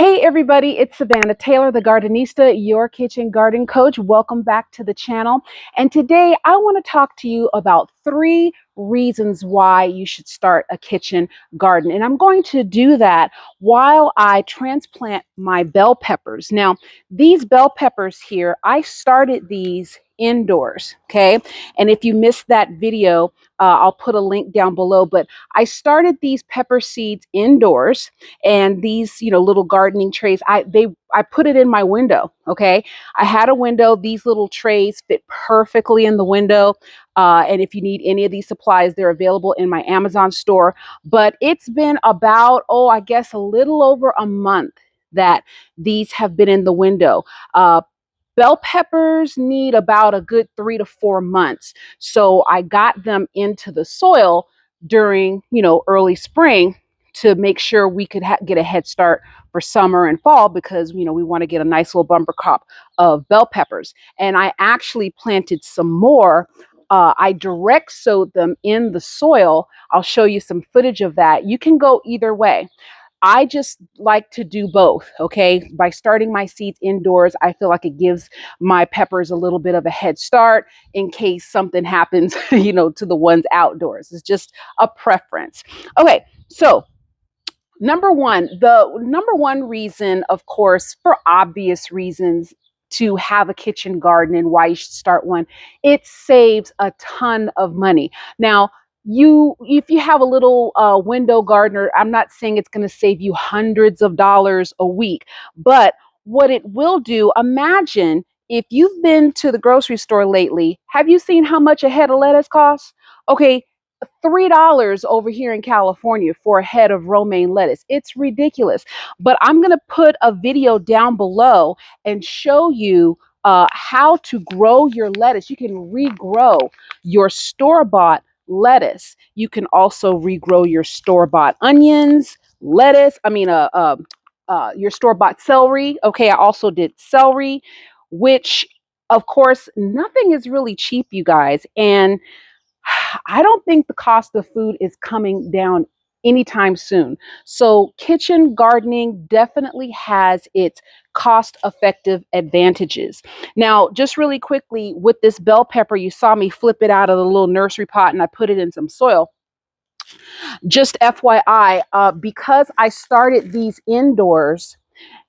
Hey everybody, it's Savannah Taylor, the Gardenista, your kitchen garden coach. Welcome back to the channel. And today I want to talk to you about 3 reasons why you should start a kitchen garden. And I'm going to do that while I transplant my bell peppers. Now, these bell peppers here, I started these indoors, okay? And if you missed that video, I'll put a link down below, but I started these pepper seeds indoors, and these little gardening trays, I put it in my window. Okay, I had a window. These little trays fit perfectly in the window, and if you need any of these supplies, they're available in my Amazon store. But it's been about, I guess a little over a month that these have been in the window. Bell peppers need about a good 3 to 4 months. So I got them into the soil during, early spring to make sure we could get a head start for summer and fall, because, we want to get a nice little bumper crop of bell peppers. And I actually planted some more. I direct sowed them in the soil. I'll show you some footage of that. You can go either way. I just like to do both, okay? By starting my seeds indoors, I feel like it gives my peppers a little bit of a head start in case something happens, to the ones outdoors. It's just a preference. Okay, so the number one reason, of course, for obvious reasons, to have a kitchen garden and why you should start one, it saves a ton of money. Now, if you have a little window gardener, I'm not saying it's going to save you hundreds of dollars a week, but what it will do, imagine if you've been to the grocery store lately, have you seen how much a head of lettuce costs? Okay, $3 over here in California for a head of romaine lettuce. It's ridiculous. But I'm going to put a video down below and show you how to grow your lettuce. You can regrow your store-bought lettuce. You can also regrow your store-bought onions, lettuce. Your store-bought celery. Okay, I also did celery, which, of course, nothing is really cheap, you guys. And I don't think the cost of food is coming down anytime soon. So, kitchen gardening definitely has its cost effective advantages. Now, just really quickly, with this bell pepper, you saw me flip it out of the little nursery pot and I put it in some soil. Just FYI, because I started these indoors,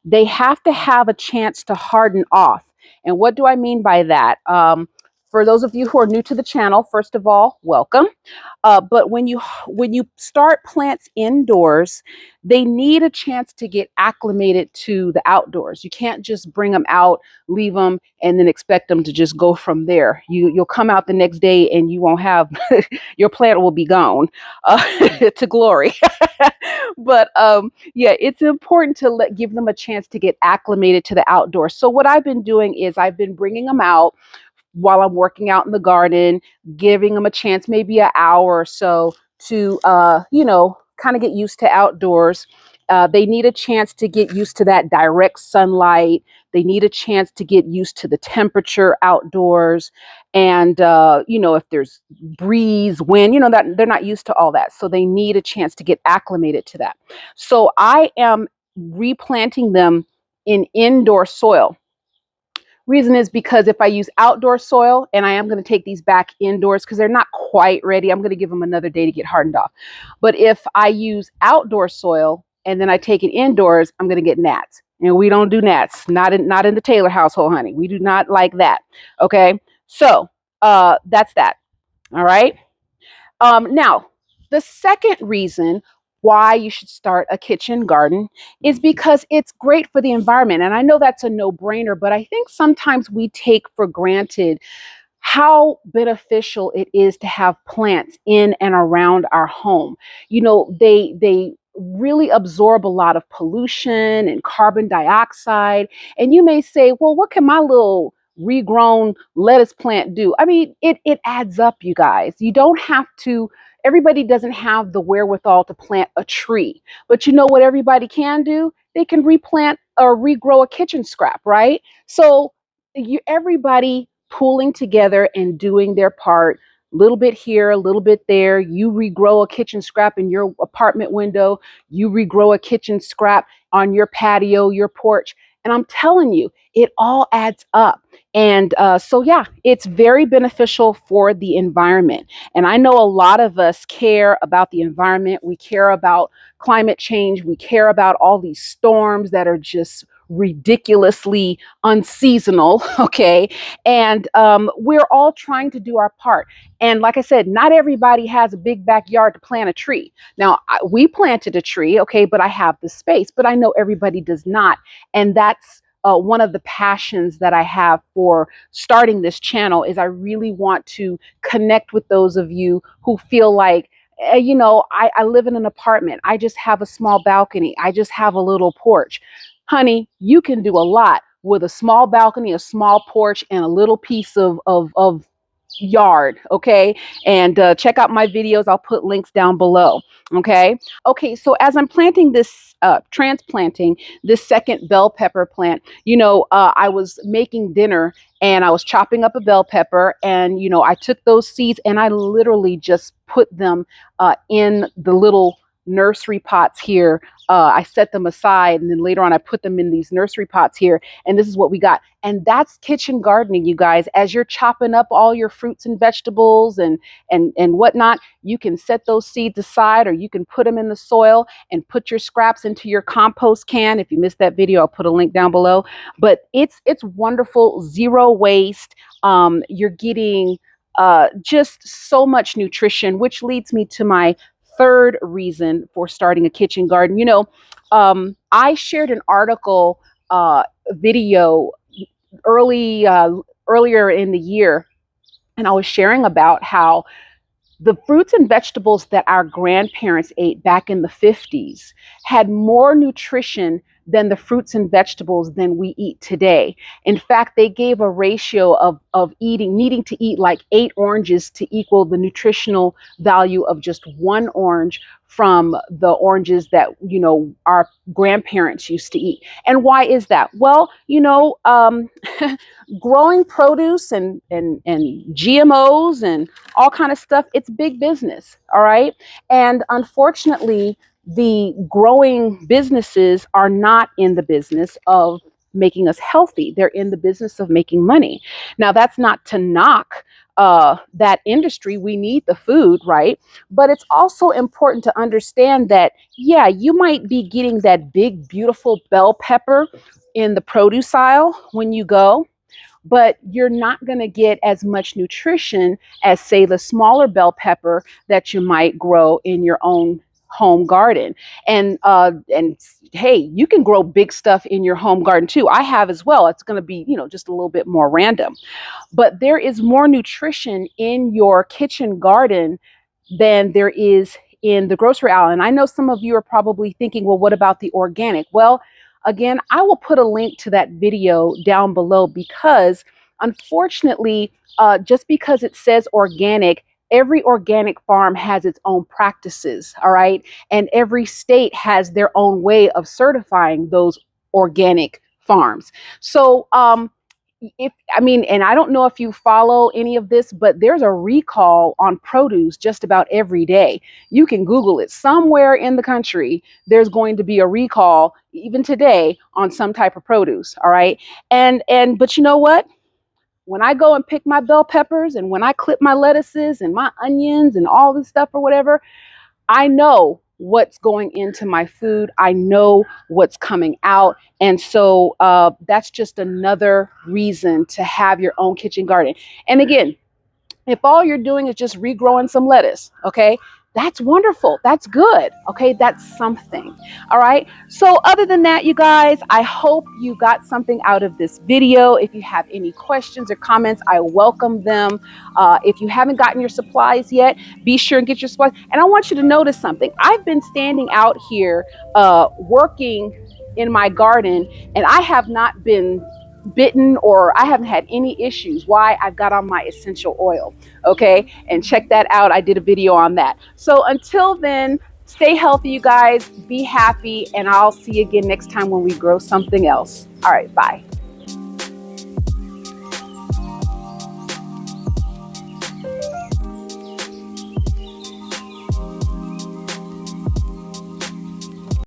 they have to have a chance to harden off. And what do I mean by that? For those of you who are new to the channel, first of all, welcome. But when you start plants indoors, they need a chance to get acclimated to the outdoors. You can't just bring them out, leave them, and then expect them to just go from there. You'll come out the next day and you won't have your plant will be gone to glory. But yeah, it's important to give them a chance to get acclimated to the outdoors. So what I've been doing is I've been bringing them out while I'm working out in the garden, giving them a chance, maybe an hour or so, to, kind of get used to outdoors. They need a chance to get used to that direct sunlight. They need a chance to get used to the temperature outdoors. And, if there's breeze, wind, that they're not used to all that. So they need a chance to get acclimated to that. So I am replanting them in indoor soil. Reason is because if I use outdoor soil, and I am going to take these back indoors because they're not quite ready, I'm going to give them another day to get hardened off. But if I use outdoor soil and then I take it indoors, I'm going to get gnats. And we don't do gnats, not in the Taylor household, honey. We do not like that. Okay, so that's that. All right. Now, the second reason why you should start a kitchen garden is because it's great for the environment. And I know that's a no-brainer, but I think sometimes we take for granted how beneficial it is to have plants in and around our home. They really absorb a lot of pollution and carbon dioxide. And you may say, well, what can my little regrown lettuce plant do? I mean, it adds up, you guys. You don't have to, everybody doesn't have the wherewithal to plant a tree. But you know what everybody can do? They can replant or regrow a kitchen scrap, right? So everybody pulling together and doing their part a little bit here, a little bit there. You regrow a kitchen scrap in your apartment window. You regrow a kitchen scrap on your patio, your porch. And I'm telling you, it all adds up. And so, yeah, it's very beneficial for the environment. And I know a lot of us care about the environment. We care about climate change. We care about all these storms that are just ridiculously unseasonal. Okay. And we're all trying to do our part. And like I said, not everybody has a big backyard to plant a tree. Now, we planted a tree, okay, but I have the space, but I know everybody does not. And that's one of the passions that I have for starting this channel is I really want to connect with those of you who feel like, I live in an apartment. I just have a small balcony. I just have a little porch. Honey, you can do a lot with a small balcony, a small porch, and a little piece of yard. Okay. And check out my videos. I'll put links down below. Okay. Okay. So as I'm planting this, transplanting this second bell pepper plant, I was making dinner and I was chopping up a bell pepper, and, I took those seeds and I literally just put them in the little nursery pots here. I set them aside, and then later on I put them in these nursery pots here, and this is what we got. And that's kitchen gardening, you guys. As you're chopping up all your fruits and vegetables and whatnot, you can set those seeds aside, or you can put them in the soil and put your scraps into your compost can. If you missed that video, I'll put a link down below. But it's wonderful, zero waste. You're getting just so much nutrition, which leads me to my third reason for starting a kitchen garden. I shared an article, video earlier in the year, and I was sharing about how the fruits and vegetables that our grandparents ate back in the 50s had more nutrition than the fruits and vegetables than we eat today. In fact, they gave a ratio of needing to eat like 8 oranges to equal the nutritional value of just 1 orange from the oranges that, our grandparents used to eat. And why is that? Well, growing produce and GMOs and all kind of stuff, it's big business. All right. And unfortunately, the growing businesses are not in the business of making us healthy. They're in the business of making money. Now, that's not to knock that industry. We need the food, right? But it's also important to understand that, yeah, you might be getting that big, beautiful bell pepper in the produce aisle when you go, but you're not going to get as much nutrition as, say, the smaller bell pepper that you might grow in your own home garden. And hey, you can grow big stuff in your home garden too. I have as well. It's going to be, just a little bit more random, but there is more nutrition in your kitchen garden than there is in the grocery aisle. And I know some of you are probably thinking, well, what about the organic? Well, again, I will put a link to that video down below, because unfortunately, just because it says organic, every organic farm has its own practices, all right? And every state has their own way of certifying those organic farms. So, and I don't know if you follow any of this, but there's a recall on produce just about every day. You can Google it. Somewhere in the country, there's going to be a recall, even today, on some type of produce. All right. But you know what? When I go and pick my bell peppers, and when I clip my lettuces and my onions and all this stuff or whatever, I know what's going into my food. I know what's coming out. And so that's just another reason to have your own kitchen garden. And again, if all you're doing is just regrowing some lettuce, okay, that's wonderful. That's good. Okay, that's something. All right. So other than that, you guys, I hope you got something out of this video. If you have any questions or comments, I welcome them. If you haven't gotten your supplies yet, be sure and get your supplies. And I want you to notice something. I've been standing out here working in my garden, and I have not been bitten, or I haven't had any issues. Why? I've got on my essential oil. Okay. And check that out. I did a video on that. So until then, stay healthy, you guys. Be happy. And I'll see you again next time when we grow something else. All right. Bye.